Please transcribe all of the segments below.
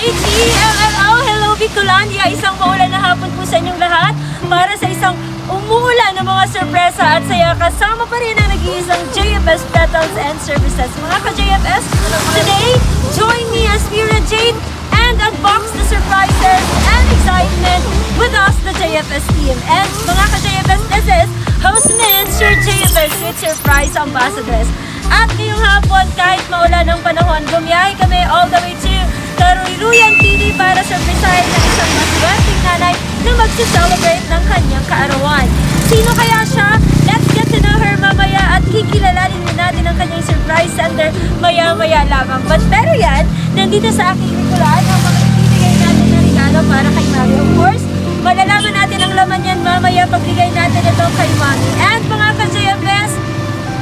HELLO! Hello Bicolandia! Isang maulan na hapon po sa inyong lahat para sa isang umuulan ng mga sorpresa at saya. Kasama pa rin ang nag-iisang JFS Petals and Services. Mga ka-JFS, today, join me as Mira Jade and unbox the surprises and excitement with us, the JFS team. And mga ka-JFS, this is host Sir JFS with Surprise Ambassadors. At ngayong hapon, kahit maulan ng panahon, bumiyahe kami all the way to Caroyroyan Pili para surprisahin ng isang maswerteng nanay na magsi-celebrate ng kanyang kaarawan. Sino kaya siya? Let's get to know her mamaya at kikilalanin din natin ang kanyang surprise sender maya-maya lamang. But pero yan, nandito sa aking rikulaan ang mga ibibigay natin na regalo para kay Mami. Of course, malalaman natin ang laman yan mamaya pagbigay natin ito kay Mami. And mga ka-JFS,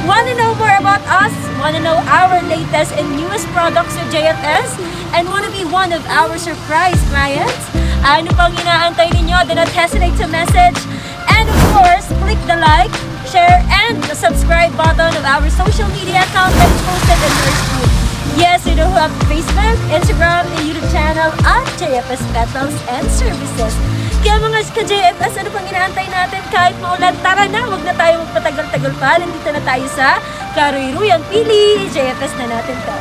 want to know more about us? Want to know our latest and newest products with JFS? And want to be one of our surprise clients? Ano pang inaantay ninyo? Do not hesitate to message. And of course, click the like, share, and the subscribe button of our social media account that is posted in your screen. Yes, we do have Facebook, Instagram, and YouTube channel at JFS Petals and Services. Kaya mga ka-JFS, ano pang inaantay natin kahit maulan? Tara na, huwag na tayo magpatagal-tagal pa. Nandito na tayo sa Caroyroyan Pili. JFS na natin to.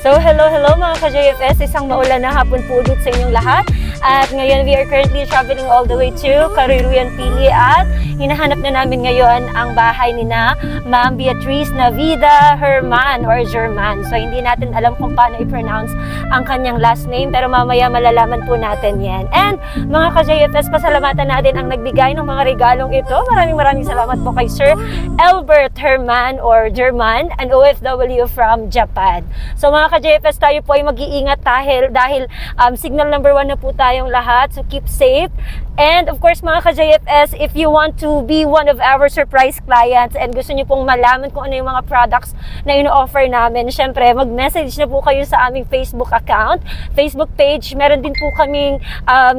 So hello mga ka-JFS, isang maulan na hapon po ulit sa inyong lahat. At ngayon we are currently traveling all the way to Caroyroyan Pili at hinahanap na namin ngayon ang bahay ni na Ma'am Beatrice Navida Herman or German. So hindi natin alam kung paano i-pronounce ang kanyang last name pero mamaya malalaman po natin yan. And mga ka-JFS, pasalamatan natin ang nagbigay ng mga regalong ito. Maraming salamat po kay Sir Elbert Herman or German, an OFW from Japan. So mga ka-JFS, tayo po ay mag-iingat dahil signal number 1 na po tayong lahat. So keep safe. And of course mga ka-JFS, if you want to be one of our surprise clients and gusto niyo pong malaman kung ano yung mga products na ino-offer namin, syempre mag-message na po kayo sa aming Facebook account, Facebook page. Meron din po kaming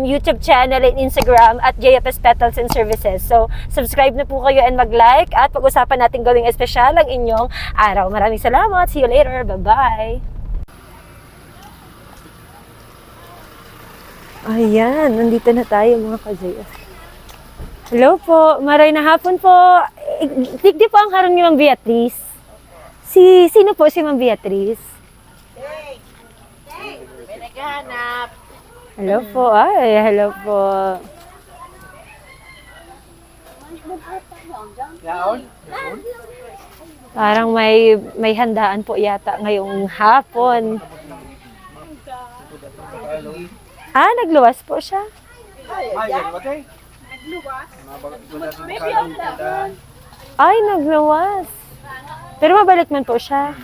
YouTube channel and Instagram at JFS Petals and Services. So subscribe na po kayo and mag-like at pag-usapan natin gawing espesyal ang inyong araw. Maraming salamat. See you later. Bye-bye. Ayan, nandito na tayo mga ka-JF. Hello po, maray na hapon po. Tigdi po ang harang ni Ma'am Beatrice. Sino po si Ma'am Beatrice? May naghahanap. Hello po, hello po. Parang may handaan po yata ngayong hapon. Nagluwas po siya. Ay, nagluwas. Pero mabalik man po siya.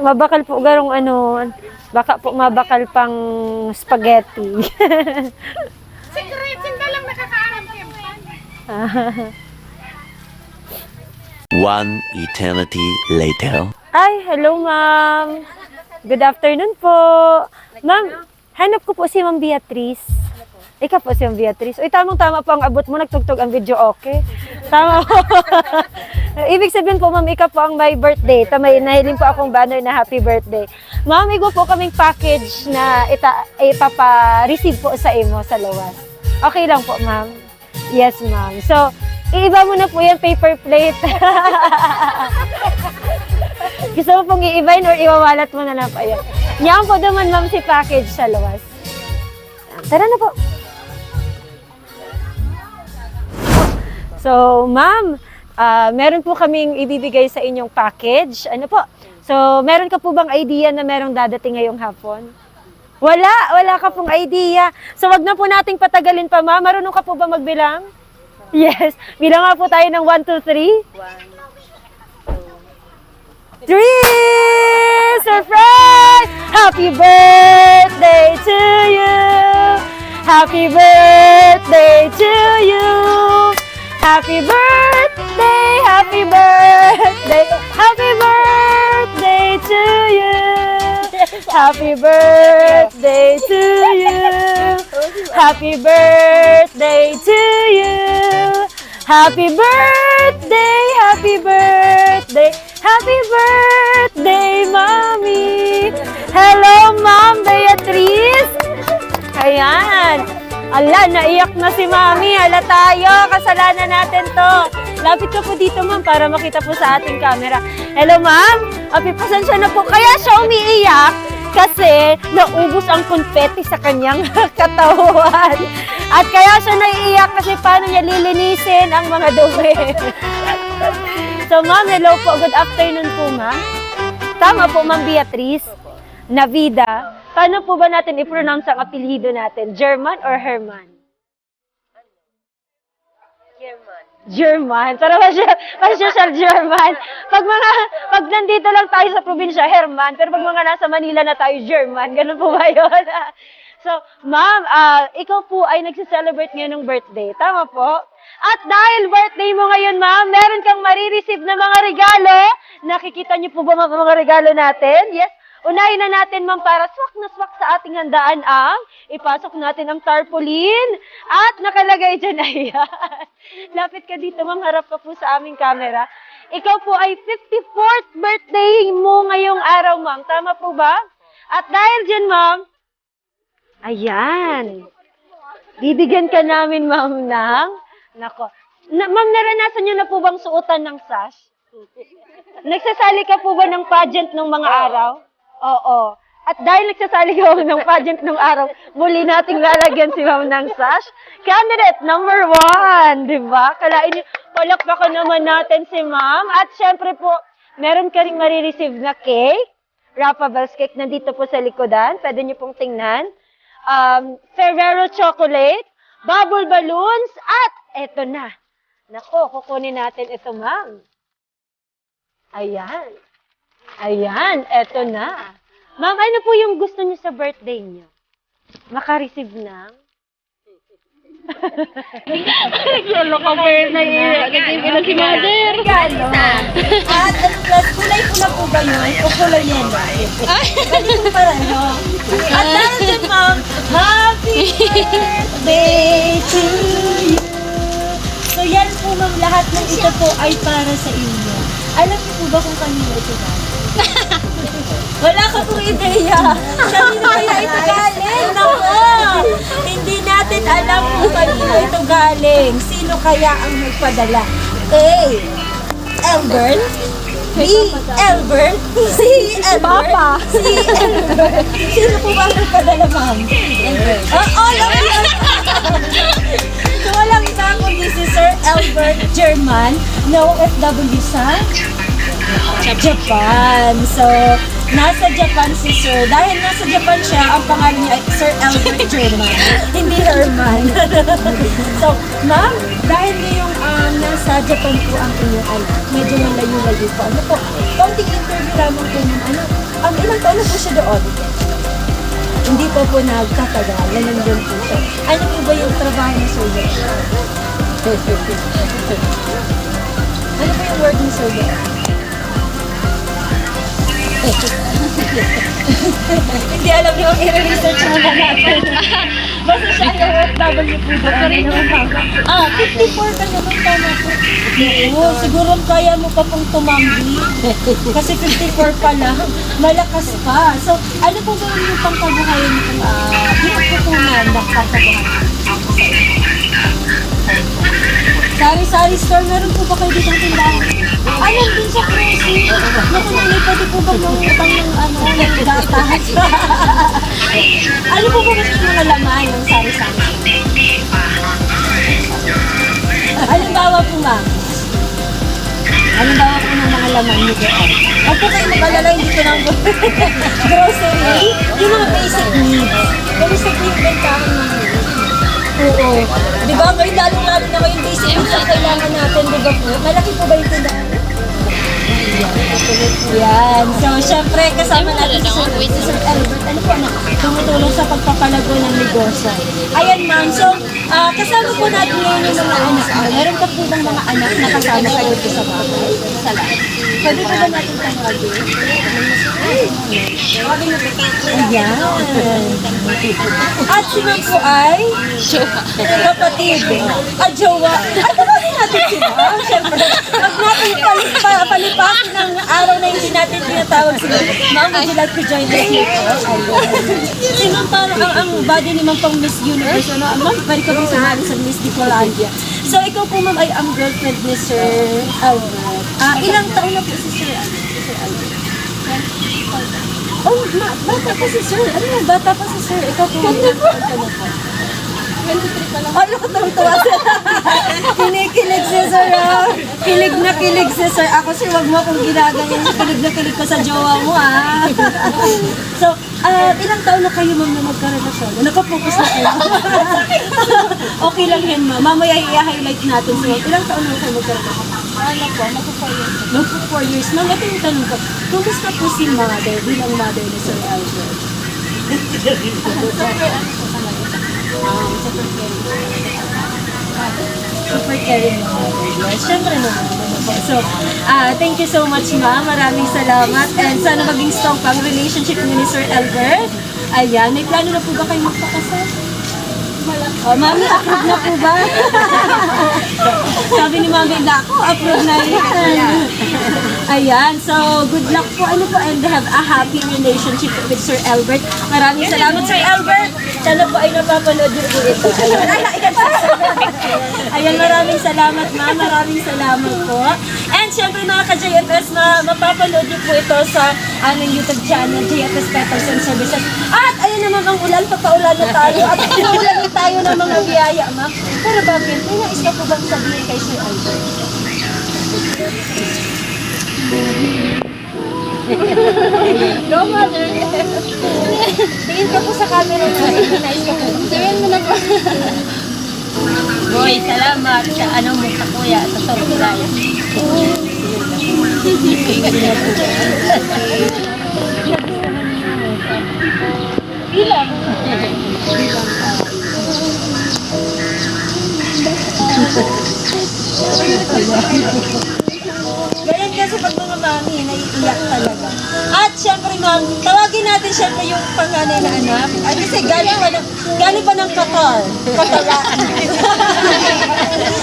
Mabakal po garong baka po mabakal pang spaghetti. Secret, hindi lang nakakaaram kayo. One eternity later. Ay, hello ma'am. Good afternoon po. Ma'am, hanap ko po si Ma'am Beatrice. Ikaw po si Ma'am Beatrice. Uy, tamang-tama po ang abot mo. Nagtugtog ang video, okay? Tama po. Ibig sabihin po, ma'am, ikaw po ang may birthday. May nahiling po akong banner na happy birthday. Ma'am, igo po kaming package na ipapa-receive po sa imo sa lawas. Okay lang po, ma'am? Yes, ma'am. So, iiba mo na po yan, paper plate. Gusto mo pong iibayin or iwawalat mo na lang pa yan. Yan po naman, ma'am, si package sa lawas. Tara na po. So, ma'am, meron po kaming ibibigay sa inyong package. Ano po? So, meron ka po bang idea na merong dadating ngayong hapon? Wala ka pong idea. So, wag na po nating patagalin pa, ma'am. Marunong ka po ba magbilang? Yes. Bilang nga po tayo ng 1, 2, 3. 3! Surprise! Happy birthday to you! Happy birthday to you! Happy birthday! Happy birthday! Happy birthday to you! Happy birthday to you! Happy birthday to you! Happy birthday! Happy birthday! Happy birthday, Mommy! Hello, Ma'am Beatrice! Ayan! Ala, naiyak na si Mami. Hala tayo, kasalanan natin to. Lapit ka po dito, Ma'am, para makita po sa ating camera. Hello, Ma'am! Pasensya na po. Kaya siya umiiyak kasi naubos ang confetti sa kanyang katawan. At kaya siya naiiyak kasi paano niya lilinisin ang mga dumi. So, Ma'am, hello po. Good afternoon po, Ma'am. Tama po, Ma'am Beatrice. Navida. Paano po ba natin i-pronounce ang apelyido natin? German or Herman? German. Para ba siya German? Pag nandito lang tayo sa probinsya, Herman. Pero pag mga nasa Manila na tayo, German. Ganun po ba yun? So, Ma'am, ikaw po ay nagsi-celebrate ngayon ng birthday. Tama po? At dahil birthday mo ngayon, Ma'am, meron kang marireceive na mga regalo. Nakikita niyo po ba mga regalo natin? Yes. Unahin na natin, Ma'am, para swak na swak sa ating handaan ang ipasok natin ang tarpaulin. At nakalagay dyan, ayan. Lapit ka dito, Ma'am. Harap ka po sa aming camera. Ikaw po ay 54th birthday mo ngayong araw, Ma'am. Tama po ba? At dahil dyan, Ma'am, ayan. Bibigyan ka namin, Ma'am, ng... Nako. Ma'am, naranasan niyo na po bang suotan ng sash? Nagsasali ka po ba ng pageant ng mga araw? Oo. At dahil nagsasali ka ng pageant ng araw, muli nating lalagyan si Ma'am ng sash. Candidate number 1, di ba? Kalain niyo, palakpakan naman natin si Ma'am. At syempre po, meron ka rin marireceive na cake. Rapables cake, nandito po sa likodan. Pwede niyo pong tingnan. Ferrero chocolate, bubble balloons, at eto na. Nako, kukunin natin ito, Ma'am. Ayan. Ayan, eto na. Ma'am, ano po yung gusto niyo sa birthday niyo? Maka-receive ng? Solo ka ba yun? Nag-ibig na si Mother. Regalo. At plus, kulay po na po ba yun? O kulay yellow? Ganito pareho. At dahil dyan, Ma'am, happy birthday to you. So yan po, Ma'am, lahat ng ito po ay para sa inyo. Alam niyo po ba kung kanino ito galing? Wala ka pong ideya. Kanino kaya ito galing? Naku! Hindi natin alam kung kanino ito galing. Sino kaya ang nagpadala? A. Elbert. B. Elbert. C. Elbert. Papa. C. Elbert. Sino po ba ang nagpadala, Ma'am? Elbert. All of you. So walang iba kundi si Sir Elbert German na OFW sa Japan. So, nasa Japan si Sir. Dahil nasa Japan siya, ang pangalan niya ay Sir Elbert German. Hindi Herman. So, Ma'am, dahil ngayong nasa Japan po ang inyong anak, medyo malayo-layo po. Ano po, kaunting interview lamang po ng ilang taon na po siya doon? Hindi po nagtatagal. Nandun po siya. Ano po ba yung trabaho ni Sir Elbert? Ano ba yung work ni Sir Elbert? Hindi alam niyo ang i-research muna natin. Basta siya ay OFW po ba? 54 ka naman, tama po. Oo, siguro kaya mo pa pong tumambi. Kasi 54 pa lang, malakas pa. So, ano po ba yung pangkabuhayan mo kung pinagpupunan ng pangkabuhayan? Sari-sari store, meron po ba kayo dito ng tindahan? Nandun sa cruising. Naku, nanay, pwede po ba mangutang ng gatahan? Ano po ba mas mga laman ng sari-sari? Halimbawa po, Ma'am. Halimbawa po ng mga laman nyo doon. Huwag po kayo mag-alala, hindi ko lang grocery. Yung mga basic needs. Basic needs, bentahan ng needs. Oo. Di ba? Ngayon, lalo-lalo na ngayon, basic needs ang kailangan natin, di ba po? Malaki po ba yung tindahan? Yan. So, syempre, kasama natin si Sir Elbert. Ano po, tumutulong sa pagpapalago ng negosyo. Ayan, ma'am. So, kasama po natin ngayon yung mga anak. Meron ka po bang mga anak na kasama kayo dito sa bahay? Sa lahat. Pwede po ba natin tawagin? Ayan. At si ma'am po ay? Kapatid. Jowa. At tawagin natin sila. Syempre, wag natin palipasin ng araw na hindi natin tinatawag sila. Ma'am, would you like to join us here? Si ma'am, parang ang body ni ma'am pang Miss Universe. Ma'am, pwede ka rin sumali sa Miss Nicolandia. So, ikaw po ma'am ay ang girlfriend ni Sir Elbert. Ilang taon na po si Sir Elbert? Oh, bata pa si Sir. Ano yan? Bata pa si Sir. Ikaw po ma'am. Ano po? 23 pa lang. Ay, nakatawang-tawa sila. Kinikilig si Sir. Kilig na kilig si Sir. Ako sir, wag mo akong ginaganyan. Kilig na kilig ko sa jowa mo, So, ilang taon na kayo, ma'am, na magkarelasyon? Nakapokus na kayo. Okay lang yan, ma'am. Mamaya i-highlight natin. So, ilang taon na kayo magkarelasyon? Ano po, magpo 4 years. Magpo 4 years. Ma'am, ito yung tanong ko. Kumusta po si mother, bilang mother ni Sir Elbert? Super caring naman. Yes, syempre naman po. So, thank you so much, ma'am. Maraming salamat. And sana maging strong pa ang relationship niyo ni Sir Elbert. Ayan, may plano na po ba kayo magpakasal? Oh, mami, approve na po ba? Sabi ni mami, ako, approve na yan. Ayan, so good luck po. Ano po, and have a happy relationship with Sir Elbert. Maraming salamat, Sir Elbert. Sana po ay napapanood niyo po ito. Ayan, maraming salamat, ma'am. Maraming salamat po. And syempre, mga ka-JFS, mapapanood niyo po ito sa aming YouTube channel, JFS Petals and Services. At ayun naman ang ulan, papaulan na tayo. At paulan na tayo ng mga biyaya, ma'am. Pero bakit? May nais ka po bang sabihin kay Sir Elbert? Go, mother! Tingin ka po sa camera na. May nais ka po. Tingin mo na po. Boy, salamat sa anong mo sa kuya sa Surpresa. Ilang? Ganyan kasi pag mga mami, naiiyak talaga. At syempre ma'am, tawagin natin syempre yung panganay na anak. Ay kasi galing pa ng Qatar. Qataraan.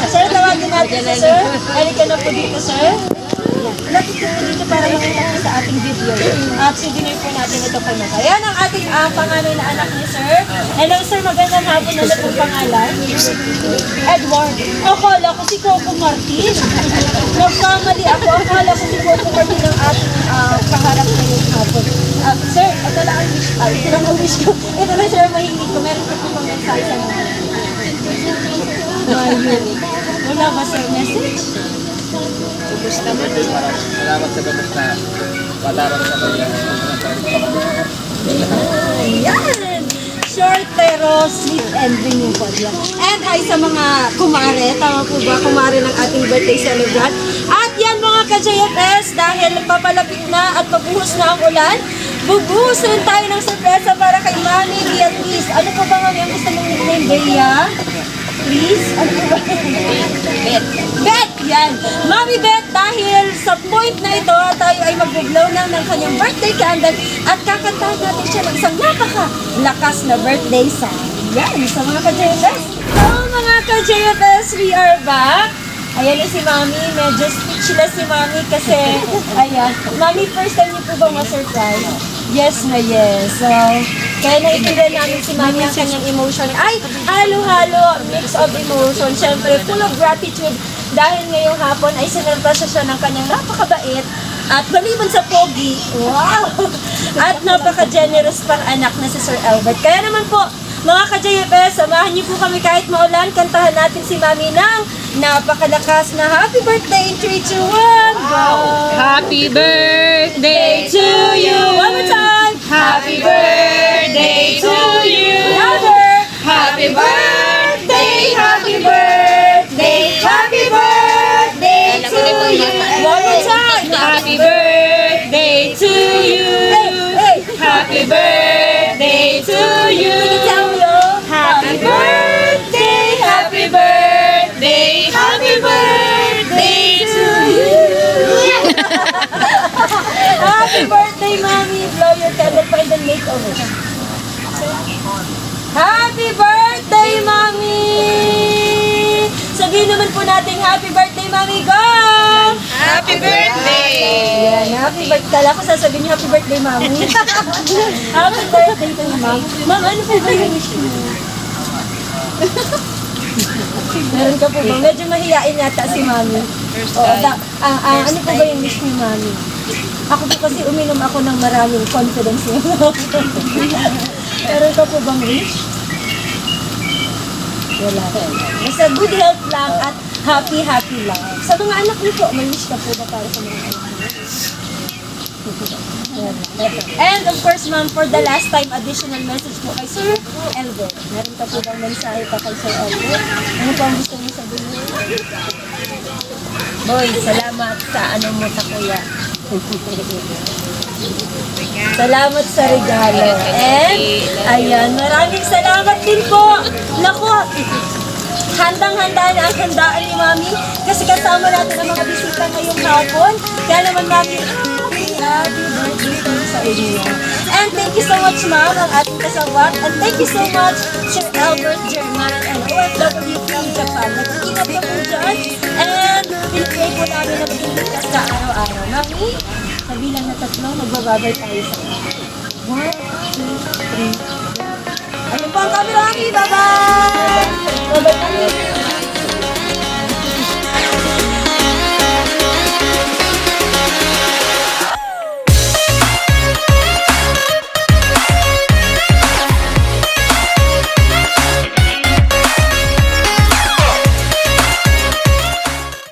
Sir, tawagin natin si Sir. Halika na po dito, Sir. Lapit po dito para makita po sa ating video. At sindinig po natin ito kay Mata. Yan ang ating panganay na anak ni Sir. Hello Sir, magandang hapon na pong pangalan. Edward. Akala ko si Coco Martin. Nagkamali ako. Akala ko si Coco Martin ang ating kaharap ngayong hapon. Sir, ito lang ang wish. Ito lang ang wish ko. Ito lang sir, mahilig ko. Meron ko po pang mensahe sa mga. Wala ba sir message? Salamat sa gabos na padarang sa kanya. Yan! Short pero sweet ending yung podyo. And hi sa mga kumare. Tama po ba? Kumare ng ating birthday celebrant. At yan mga ka-JFS, dahil papalapit na at pabuhos na ang ulan, bubuhos rin tayo ng sorpresa para kay Mami Beatrice. Ano po ba Mami ang gusto mong nickname? Bea? Please? Ano po ba? Bet! Yan! Mami Bet, dahil sa point na ito, tayo ay mag-blow na ng kanyang birthday candle at kakantahan natin siya ng isang napaka-lakas na birthday song. Yan! Sa mga ka-JFS. So mga ka-JFS, we are back. Ayan na si Mami. Medyo speechless si Mami kasi, ayan. Mami, first time niyo po ba ma-surprise? Yes na yes. So, kaya naiintindihan namin si Mami ang kanyang emotion. Ay, halo-halo, mix of emotion. Siyempre, full of gratitude dahil ngayong hapon ay sinurpresa siya ng kanyang napakabait at maliban sa pogi, wow! At napaka-generous pang anak na si Sir Elbert. Kaya naman po, mga ka-JFS, samahan niyo po kami kahit maulan, kantahan natin si Mami ng napakalakas na happy birthday in 3, 2, 1, go! Happy birthday To you! One more time! Happy birthday to you. Louder! Happy birthday birthday, happy birthday to you. One more time. Happy birthday to you. Happy birthday to you. Happy birthday, happy birthday, happy birthday to you. Happy birthday, Mommy. Blow your candle pa and then make a wish. Happy birthday, Mommy! Sabihin naman po natin, happy birthday, Mommy. Go! Happy birthday! Yan, happy birthday. Kala ko sasabihin niyo, happy birthday, Mommy. Happy birthday to you, Ma'am. Ma'am, ano po ba yung wish mo? Meron ka po ba? Medyo mahihain yata si Mami. Ano po ba yung wish ni Mami? Ako po kasi uminom ako ng maraming confidence niya. Meron ka po bang wish? Wala. Basta good health lang at happy lang. Sa mga anak niyo po, may wish ka po ba para sa mga anak niyo? And of course, ma'am, for the last time, additional message po kay Sir Elbert. Meron ka po bang mensahe pa kay Sir Elbert? Ano po ang gusto niyo sabihin? Boy, salamat sa ano mo sa kuya. Salamat sa regalo. And, ayan, maraming salamat din po. Naku, handang-handa na ang handaan ni Mami kasi kasama natin ang mga bisita ngayong hapon. Kaya naman, Mami, happy birthday po sa inyo. And thank you so much, Ma'am, ang ating kasawat. And thank you so much, Sir Elbert, German, and OFW from Japan. Nag-iingat ka po dyan. And pinipray po namin na maging ligtas ka araw-araw. Mami, sa bilang na 3, magbababay tayo sa kanya. 1, 2, 3. Ayun po ang camera, Mami. Bye-bye! Bye-bye, Mami.